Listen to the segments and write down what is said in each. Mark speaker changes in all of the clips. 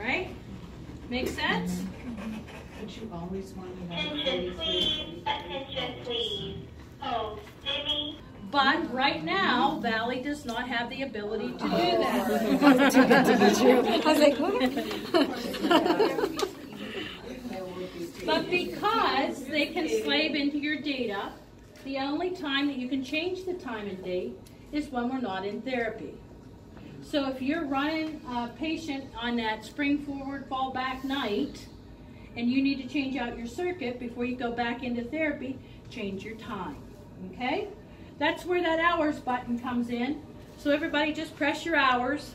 Speaker 1: right? Make sense?
Speaker 2: But you always want to have
Speaker 3: Attention please, attention please. Oh, Jimmy.
Speaker 1: But right now, Valley does not have the ability to do that.
Speaker 4: Too good to be true. I was like, what?
Speaker 1: But because they can slave into your data, the only time that you can change the time and date is when we're not in therapy. So if you're running a patient on that spring forward, fall back night, and you need to change out your circuit before you go back into therapy, change your time, okay? That's where that hours button comes in. So everybody just press your hours,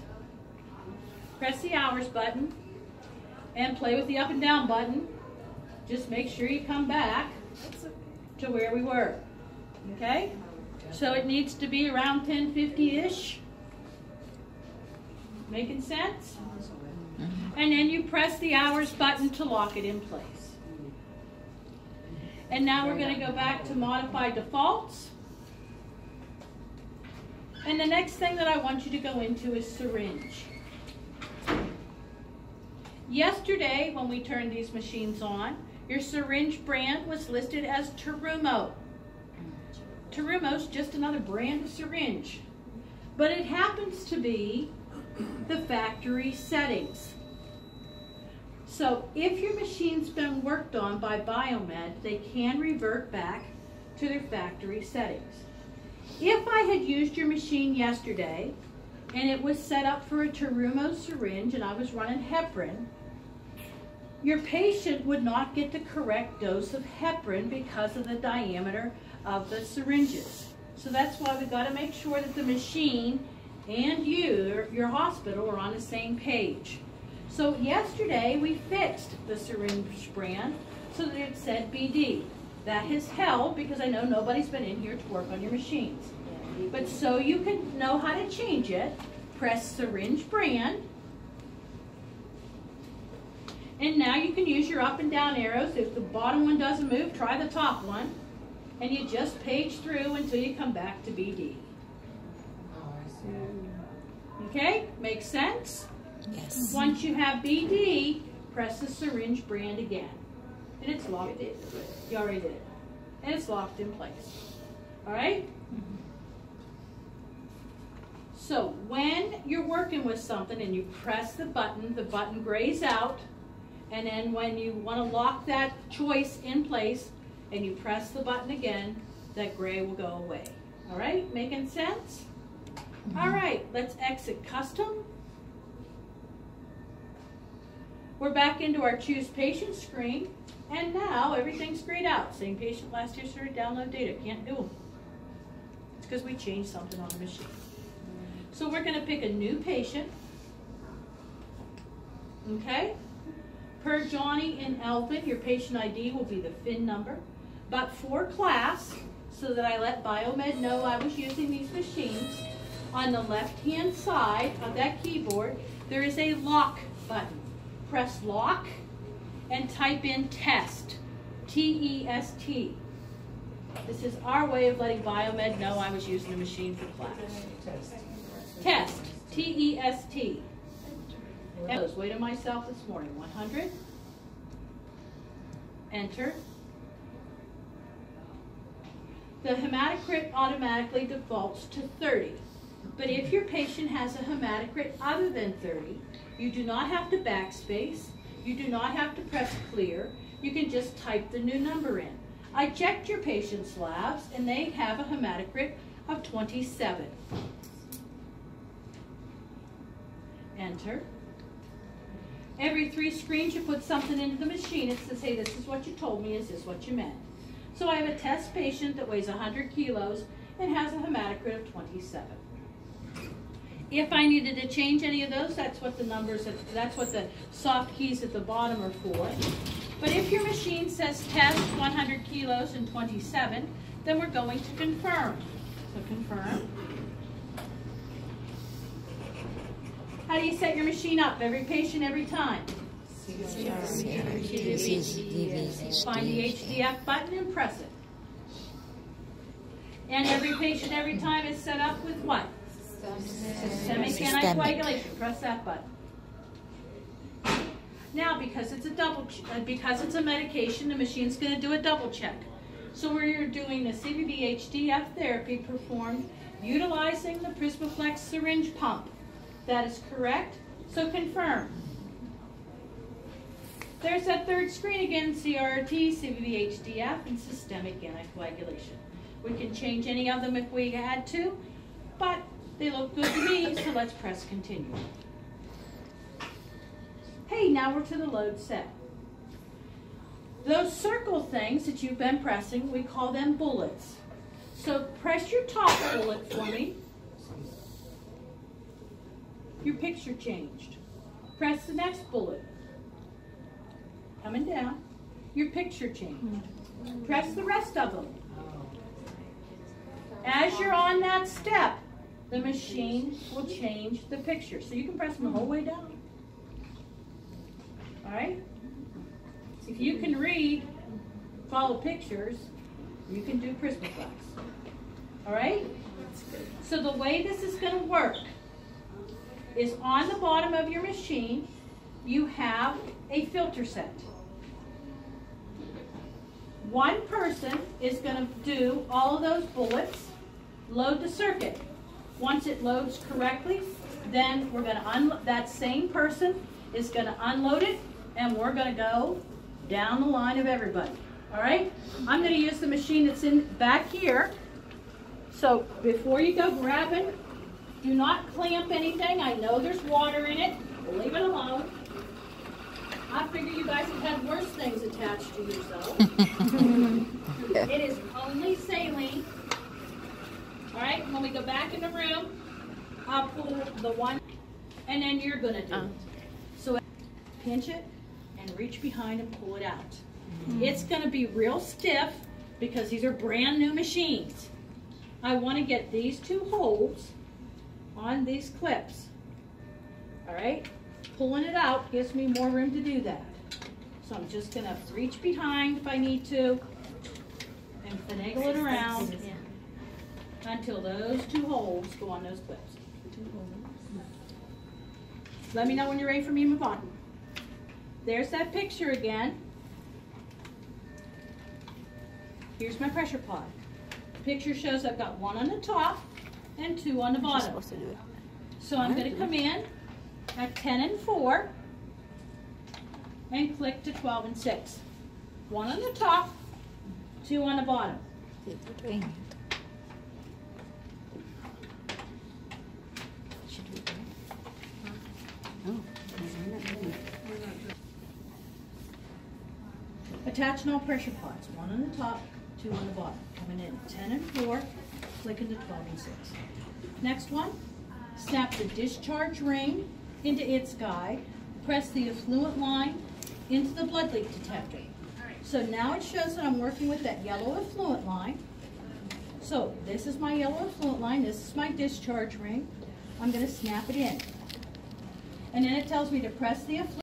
Speaker 1: press the hours button, and play with the up and down button. Just make sure you come back to where we were, okay? So it needs to be around 10:50-ish. Making sense? And then you press the hours button to lock it in place. And now we're going to go back to modify defaults. And the next thing that I want you to go into is syringe. Yesterday, when we turned these machines on, your syringe brand was listed as Terumo. Terumo's just another brand of syringe. But it happens to be the factory settings. So if your machine's been worked on by Biomed, they can revert back to their factory settings. If I had used your machine yesterday and it was set up for a Terumo syringe and I was running heparin, your patient would not get the correct dose of heparin because of the diameter of the syringes. So that's why we've got to make sure that the machine and you, your hospital, are on the same page. So yesterday we fixed the syringe brand so that it said BD. That has held because I know nobody's been in here to work on your machines. But so you can know how to change it, press syringe brand. And now you can use your up and down arrows. If the bottom one doesn't move, try the top one. And you just page through until you come back to BD. Okay, makes sense?
Speaker 4: Yes.
Speaker 1: Once you have BD, press the syringe brand again. And it's locked in. You already did it. And it's locked in place. All right? So when you're working with something and you press the button grays out. And then when you want to lock that choice in place and you press the button again, that gray will go away. All right? Making sense? All right, let's exit custom. We're back into our choose patient screen. And now everything's grayed out. Same patient last history, download data. Can't do them. It's because we changed something on the machine. So we're going to pick a new patient. Okay? Per Johnny and Elvin, your patient ID will be the FIN number. But for class, so that I let Biomed know I was using these machines, on the left-hand side of that keyboard, there is a lock button. Press lock and type in test, T-E-S-T. This is our way of letting Biomed know I was using the machine for class. Test, T-E-S-T. I was weighing myself this morning, 100. Enter. The hematocrit automatically defaults to 30. But if your patient has a hematocrit other than 30, you do not have to backspace. You do not have to press clear. You can just type the new number in. I checked your patient's labs, and they have a hematocrit of 27. Enter. Every 3 screens, you put something into the machine. It says, hey, this is what you told me. Is this what you meant? So I have a test patient that weighs 100 kilos and has a hematocrit of 27. If I needed to change any of those, that's what the numbers, that's what the soft keys at the bottom are for. But if your machine says test 100 kilos and 27, then we're going to confirm. So confirm. How do you set your machine up? Every patient, every time. Find the HDF button and press it. And every patient, every time is set up with what? Systemic anticoagulation. Press that button. Now, because it's a medication, the machine's going to do a double check. So we're doing the CVV HDF therapy performed utilizing the Prismaflex syringe pump. That is correct. So confirm. There's that third screen again, CRT, CVV HDF, and systemic anticoagulation. We can change any of them if we had to, but they look good to me, so let's press continue. Hey, now we're to the load set. Those circle things that you've been pressing, we call them bullets. So press your top bullet for me. Your picture changed. Press the next bullet. Coming down. Your picture changed. Press the rest of them. As you're on that step, the machine will change the picture. So you can press them the whole way down. All right? If you can read, follow pictures, you can do Prismaflex. All right? So the way this is going to work is on the bottom of your machine, you have a filter set. One person is going to do all of those bullets, load the circuit. Once it loads correctly, then we're going to that same person is going to unload it, and we're going to go down the line of everybody. All right? I'm going to use the machine that's in back here. So before you go grabbing, do not clamp anything. I know there's water in it. Leave it alone. I figure you guys have had worse things attached to yourselves. It is only saline. All right? When we go back in the room, I'll pull the one, and then you're going to do it. So pinch it and reach behind and pull it out. It's going to be real stiff because these are brand new machines. I want to get these two holes on these clips. All right? Pulling it out gives me more room to do that. So I'm just going to reach behind if I need to and finagle it around until those two holes go on those clips. Let me know when you're ready for me to move on. There's that picture again. Here's my pressure pod. The picture shows I've got one on the top and two on the bottom. So I'm going to come in at 10 and 4 and click to 12 and 6. One on the top, two on the bottom. Attaching all pressure pods, one on the top, two on the bottom. Coming in 10 and 4, clicking to 12 and 6. Next one, snap the discharge ring into its guide, press the effluent line into the blood leak detector. So now it shows that I'm working with that yellow effluent line. So this is my yellow effluent line, this is my discharge ring. I'm going to snap it in. And then it tells me to press the effluent